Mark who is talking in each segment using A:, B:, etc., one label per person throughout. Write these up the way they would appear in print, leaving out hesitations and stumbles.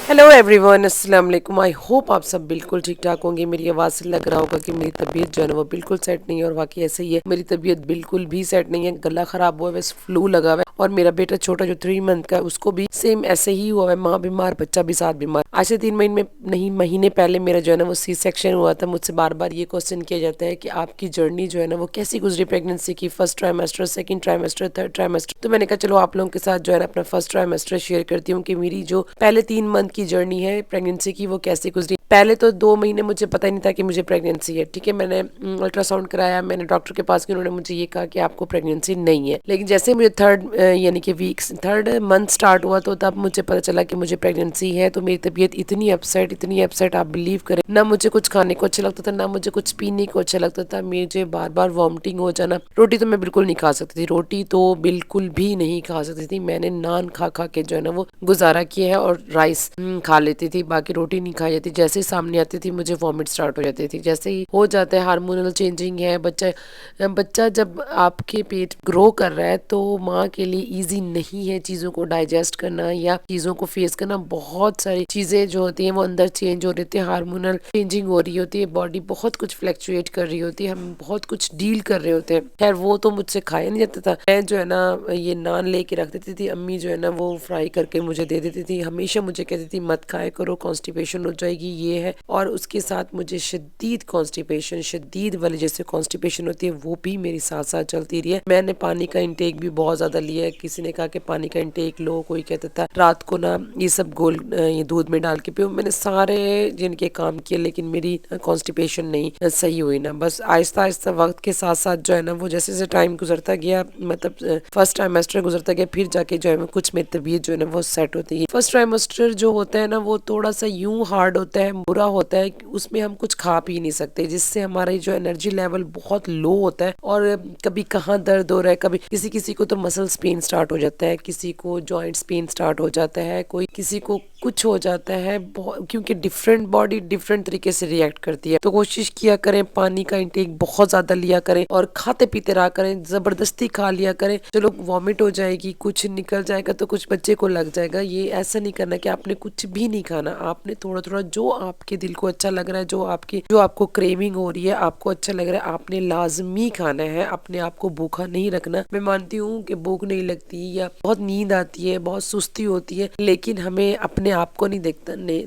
A: Hello everyone, अस्सलाम वालेकुम। I hope आप सब बिल्कुल ठीक ठाक होंगे। मेरी आवाज़ से लग रहा होगा कि मेरी तबीयत जो है ना वो बिल्कुल सेट नहीं है, और वाकई ऐसे ही है। मेरी तबीयत बिल्कुल भी सेट नहीं है, गला खराब हुआ है, बस फ्लू लगा हुआ है। और मेरा बेटा छोटा जो 3 मंथ का है उसको भी सेम ऐसे ही हुआ है, माँ बीमार बच्चा भी साथ बीमार। आज से 3 महीने नहीं महीने पहले मेरा जो है ना वो सी सेक्शन हुआ था। मुझसे बार बार ये क्वेश्चन किया जाता है कि आपकी जर्नी जो है ना वो कैसी गुजरी प्रेगनेंसी की, first trimester, second trimester, third trimester. तो मैंने कहा चलो आप लोगों के साथ जो है ना अपना फर्स्ट ट्राइमेस्टर शेयर करती हूँ कि मेरी जो पहले 3 मंथ की जर्नी है प्रेगनेंसी की वो कैसे गुजरी। पहले तो 2 महीने मुझे पता ही नहीं था कि मुझे प्रेगनेंसी है। ठीक है, मैंने अल्ट्रासाउंड कराया, मैंने डॉक्टर के पास गई, उन्होंने मुझे ये कहा कि आपको प्रेगनेंसी नहीं है। लेकिन जैसे मुझे यानी कि थर्ड मंथ स्टार्ट हुआ तो तब मुझे पता चला कि मुझे प्रेगनेंसी है। तो मेरी तबीयत इतनी अपसेट आप बिलीव करें ना, मुझे कुछ खाने को अच्छा लगता था ना मुझे कुछ पीने को अच्छा लगता था। मुझे बार बार वॉमिटिंग हो जाना। रोटी तो मैं बिल्कुल नहीं खा सकती थी, रोटी तो बिल्कुल भी नहीं खा सकती थी। मैंने नान खा खा के जो है ना वो गुजारा किया है, और राइस खा लेती थी, बाकी रोटी नहीं खाई जाती। जैसे ही सामने आती थी मुझे वॉमिट स्टार्ट हो जाती थी। जैसे ही हो जाता है, हार्मोनल चेंजिंग है, बच्चा जब आपके पेट ग्रो कर रहा है तो माँ के लिए इजी नहीं है चीज़ों को डाइजेस्ट करना या चीज़ों को फेस करना। बहुत सारी चीज़ें जो होती हैं वो अंदर चेंज हो रही होती है, हार्मोनल चेंजिंग हो रही होती है, बॉडी बहुत कुछ फ्लैक्चुएट कर रही होती है, हम बहुत कुछ डील कर रहे होते हैं। खैर वो तो मुझसे खाया नहीं जाता था। मैं जो है ना ये नान लेके रख देती थी, अम्मी जो है ना वो फ्राई करके मुझे दे देती थी। हमेशा मुझे कहती थी मत खाया करो, कॉन्स्टिपेशन हो जाएगी, ये है। और उसके साथ मुझे शदीद कॉन्स्टिपेशन, शदीद वाली जैसे कॉन्स्टिपेशन होती है वो भी मेरी साथ साथ चलती रही है। मैंने पानी का इंटेक भी बहुत ज्यादा लिया है। किसी ने कहा कि पानी का इंटेक लो, कोई कहता था रात को ना ये सब ये दूध में डाल के पियो। मैंने सारे जिनके काम किए, लेकिन मेरी कॉन्स्टिपेशन नहीं सही हुई ना। बस आहिस्ता आहिस्ता वक्त के साथ साथ जो है ना वो जैसे जैसे टाइम गुजरता गया, मतलब फर्स्ट ट्राइमेस्टर गुजरता गया, फिर जाके जो है कुछ मेरी तबीयत जो है ना वो सेट होती है। फर्स्ट ट्राइमेस्टर जो होता है ना वो थोड़ा सा यूं हार्ड होता है, बुरा होता है। उसमें हम कुछ खा पी नहीं सकते, जिससे हमारी जो एनर्जी लेवल बहुत लो होता है। और कभी कहाँ दर्द हो रहा है, कभी किसी किसी को तो मसल्स पेन स्टार्ट हो जाता है, किसी को जॉइंट्स पेन स्टार्ट हो जाता है, कोई किसी को कुछ हो जाता है, क्योंकि डिफरेंट बॉडी डिफरेंट तरीके से रिएक्ट करती है। तो कोशिश किया करें पानी का इंटेक बहुत ज्यादा लिया करें, और खाते पीते रहा करें। जबरदस्ती खा लिया करें, चलो वॉमिट हो जाएगी, कुछ निकल जाएगा तो कुछ बच्चे को लग जाएगा, ये ऐसा नहीं करना कि आपने कुछ भी नहीं खाना। आपने थोड़ा थोड़ा जो आपके दिल को अच्छा लग रहा है, जो आपको क्रेविंग हो रही है, आपको अच्छा लग रहा है, आपने लाजमी खाना है। अपने आप को भूखा नहीं रखना। मैं मानती हूँ कि भूख नहीं लगती या बहुत नींद आती है, बहुत सुस्ती होती है, लेकिन हमें अपने आप को नहीं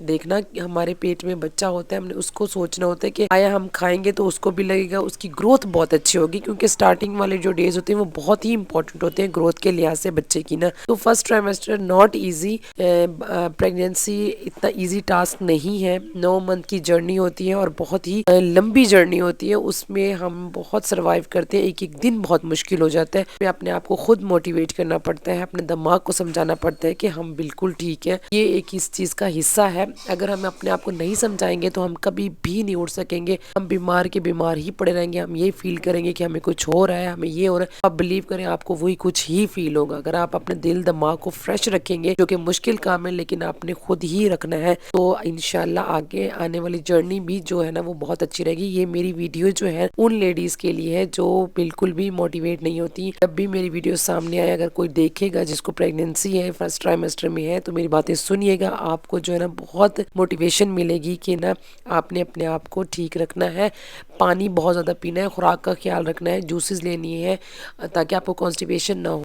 A: देखना कि हमारे पेट में बच्चा होता है, हमने उसको सोचना होता है कि आया हम खाएंगे तो उसको भी लगेगा, उसकी ग्रोथ बहुत अच्छी होगी। क्योंकि स्टार्टिंग वाले जो डेज होते हैं वो बहुत ही इंपॉर्टेंट होते हैं ग्रोथ के लिहाज से बच्चे की ना। तो first trimester not easy, pregnancy इतना ईजी टास्क नहीं है। 9 मंथ की जर्नी होती है और बहुत ही लंबी जर्नी होती है। उसमें हम बहुत सर्वाइव करते हैं, एक एक दिन बहुत मुश्किल हो जाता है। हमें अपने आप को खुद मोटिवेट करना पड़ता है, अपने दिमाग को समझाना पड़ता है कि हम बिल्कुल ठीक है, ये एक इस चीज का हिस्सा है। अगर हम अपने आप को नहीं समझाएंगे तो हम कभी भी नहीं उठ सकेंगे, हम बीमार के बीमार ही पड़े रहेंगे। हम ये फील करेंगे कि हमें कुछ हो रहा है, हमें ये हो रहा है। आप बिलीव करें, आपको वही कुछ ही फील होगा। अगर आप अपने दिल दिमाग को फ्रेश रखेंगे, जो कि मुश्किल काम है लेकिन आपने खुद ही रखना है, तो इंशाल्लाह आगे आने वाली जर्नी भी जो है ना वो बहुत अच्छी रहेगी। ये मेरी वीडियो जो है उन लेडीज के लिए है जो बिल्कुल भी मोटिवेट नहीं होती। जब भी मेरी वीडियो सामने आए, अगर कोई देखेगा जिसको प्रेगनेंसी है, फर्स्ट ट्राइमेस्टर में है, तो मेरी बातें सुनिएगा, आपको जो है ना बहुत मोटिवेशन मिलेगी कि ना आपने अपने आप को ठीक रखना है। पानी बहुत ज़्यादा पीना है, खुराक का ख्याल रखना है, जूसेस लेनी है ताकि आपको कॉन्स्टिपेशन ना हो।